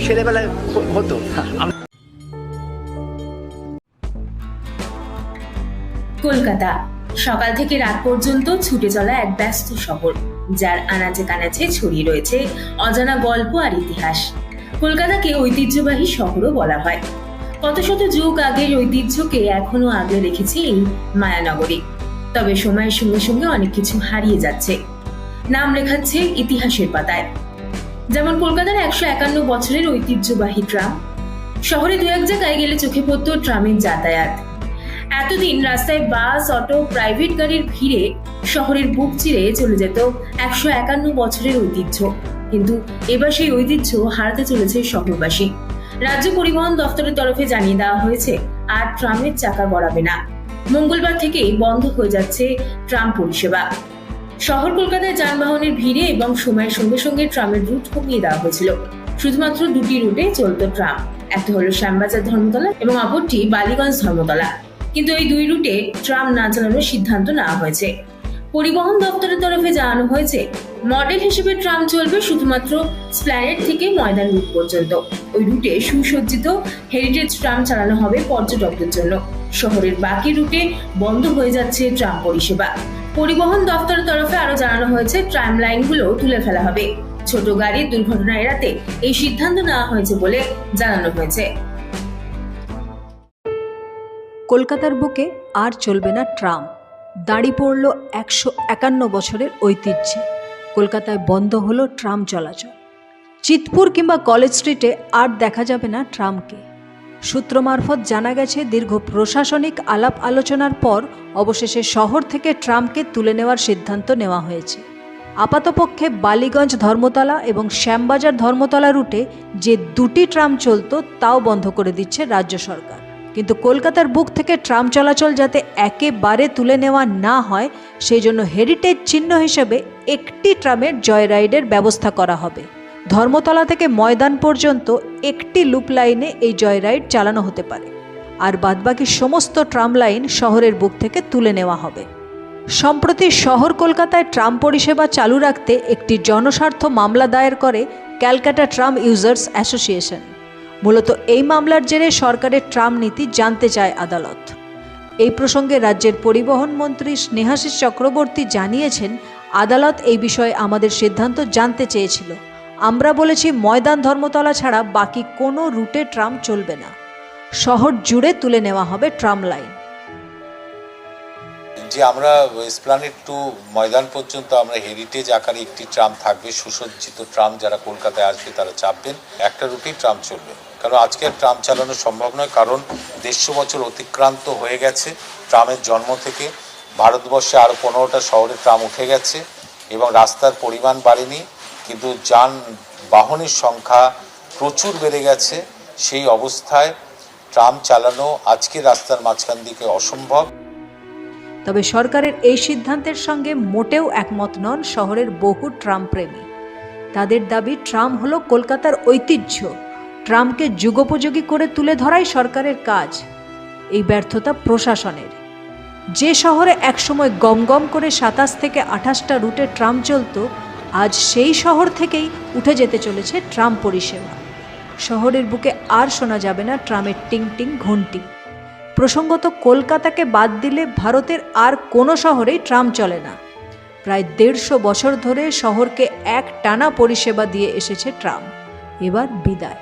ছেলেবেলায় হতো। কলকাতা সকাল থেকে রাত পর্যন্ত ছুটে চলা এক ব্যস্ত শহর, যার আনাচে কানাচে ছড়িয়ে রয়েছে অজানা গল্প আর ইতিহাস। কলকাতাকে ঐতিহ্যবাহী শহরও বলা হয়। কত শত যুগ আগের ঐতিহ্যকে এখনো আগলে রেখেছে এই মায়ানগরী। তবে সময়ের সঙ্গে সঙ্গে অনেক কিছু হারিয়ে যাচ্ছে, নাম লেখাচ্ছে ইতিহাসের পাতায়। যেমন কলকাতার 151 বছরের ঐতিহ্যবাহী ট্রাম। শহরে দু এক জায়গায় গেলে চোখে পড়ত ট্রামের যাতায়াত। এতদিন রাস্তায় বাস, অটো, প্রাইভেট গাড়ির ভিড়ে শহরের বুক চিরে চলে যেত 151 বছরের ঐতিহ্য। কিন্তু এবার সেই ঐতিহ্য হারাতে চলেছে শহরবাসী। রাজ্য পরিবহন দফতরের তরফে জানিয়ে দেওয়া হয়েছে, আর ট্রামের চাকা গড়াবে না। মঙ্গলবার থেকেই বন্ধ হয়ে যাচ্ছে ট্রাম পরিষেবা। শহর কলকাতায় যানবাহনের ভিড়ে এবং সময়ের সঙ্গে সঙ্গে ট্রামের রুট কমিয়ে দেওয়া হয়েছিল। শুধুমাত্র দুটি রুটে চলত ট্রাম, একটা হলো শ্যামবাজার ধর্মতলা এবং অপরটি বালিগঞ্জ ধর্মতলা। কিন্তু এই দুই রুটে ট্রাম না চালানোর সিদ্ধান্ত নেওয়া হয়েছে। পরিবহন দপ্তরের তরফে জানানো হয়েছে, মডেল হিসেবে ট্রাম চলবে শুধুমাত্র স্প্ল্যানেড থেকে ময়দান রুট পর্যন্ত। ওই রুটে সুসজ্জিত হেরিটেজ ট্রাম চালানো হবে পর্যটকদের জন্য। শহরের বাকি রুটে বন্ধ হয়ে যাচ্ছে ট্রাম পরিষেবা। পরিবহন দপ্তরের তরফে আরো জানানো হয়েছে, ট্রাম লাইনগুলো তুলে ফেলা হবে। ছোট গাড়ির দুর্ঘটনা এড়াতে এই সিদ্ধান্ত নেওয়া হয়েছে বলে জানানো হয়েছে। কলকাতার বুকে আর চলবে না ট্রাম। দাঁড়ি পড়ল 151 বছরের ঐতিহ্যে। কলকাতায় বন্ধ হলো ট্রাম চলাচল। চিতপুর কিংবা কলেজ স্ট্রিটে আর দেখা যাবে না ট্রামকে। সূত্র মারফত জানা গেছে, দীর্ঘ প্রশাসনিক আলাপ আলোচনার পর অবশেষে শহর থেকে ট্রামকে তুলে নেওয়ার সিদ্ধান্ত নেওয়া হয়েছে। আপাতপক্ষে বালিগঞ্জ ধর্মতলা এবং শ্যামবাজার ধর্মতলা রুটে যে দুটি ট্রাম চলত, তাও বন্ধ করে দিচ্ছে রাজ্য সরকার। কিন্তু কলকাতার বুক থেকে ট্রাম চলাচল যাতে একেবারে তুলে নেওয়া না হয়, সেই জন্য হেরিটেজ চিহ্ন হিসেবে একটি ট্রামের জয় রাইডের ব্যবস্থা করা হবে। ধর্মতলা থেকে ময়দান পর্যন্ত একটি লুপ লাইনে এই জয় রাইড চালানো হতে পারে, আর বাদবাকি সমস্ত ট্রাম লাইন শহরের বুক থেকে তুলে নেওয়া হবে। সম্প্রতি শহর কলকাতায় ট্রাম পরিষেবা চালু রাখতে একটি জনস্বার্থ মামলা দায়ের করে ক্যালকাটা ট্রাম ইউজার্স অ্যাসোসিয়েশন। মূলত এই মামলার জেরে সরকারের ট্রাম নীতি জানতে চায় আদালত। এই প্রসঙ্গে রাজ্যের পরিবহন মন্ত্রী স্নেহাশিস চক্রবর্তী জানিয়েছেন, আদালত এই বিষয়ে আমাদের সিদ্ধান্ত জানতে চেয়েছিল। আমরা বলেছি, ময়দান ধর্মতলা ছাড়া বাকি কোনো রুটে ট্রাম চলবে না। শহর জুড়ে তুলে নেওয়া হবে ট্রাম লাইন। যে আমরা এসপ্ল্যানেড টু ময়দান পর্যন্ত আমরা হেরিটেজ আকারে একটি ট্রাম থাকবে, সুসজ্জিত ট্রাম। যারা কলকাতায় আসবে তারা চাপবেন, একটা রুটেই ট্রাম চলবে। কারণ আজকে আর ট্রাম চালানো সম্ভব নয়, কারণ 150 বছর অতিক্রান্ত হয়ে গেছে ট্রামের জন্ম থেকে। ভারতবর্ষে আরও 15টা শহরে ট্রাম উঠে গেছে এবং রাস্তার পরিমাণ বাড়েনি, কিন্তু যানবাহনের সংখ্যা প্রচুর বেড়ে গেছে। সেই অবস্থায় ট্রাম চালানো আজকে রাস্তার মাঝখান দিকে অসম্ভব। তবে সরকারের এই সিদ্ধান্তের সঙ্গে মোটেও একমত নন শহরের বহু ট্রাম প্রেমী। তাদের দাবি, ট্রাম হলো কলকাতার ঐতিহ্য। ট্রামকে যুগোপযোগী করে তুলে ধরাই সরকারের কাজ। এই ব্যর্থতা প্রশাসনের। যে শহরে একসময় গমগম করে 27 থেকে 28টা রুটে ট্রাম চলত, আজ সেই শহর থেকেই উঠে যেতে চলেছে ট্রাম পরিষেবা। শহরের বুকে আর শোনা যাবে না ট্রামের টিং টিং ঘন্টি। প্রসঙ্গত, কলকাতাকে বাদ দিলে ভারতের আর কোনো শহরেই ট্রাম চলে না। প্রায় 150 বছর ধরে শহরকে এক টানা পরিষেবা দিয়ে এসেছে ট্রাম। এবার বিদায়।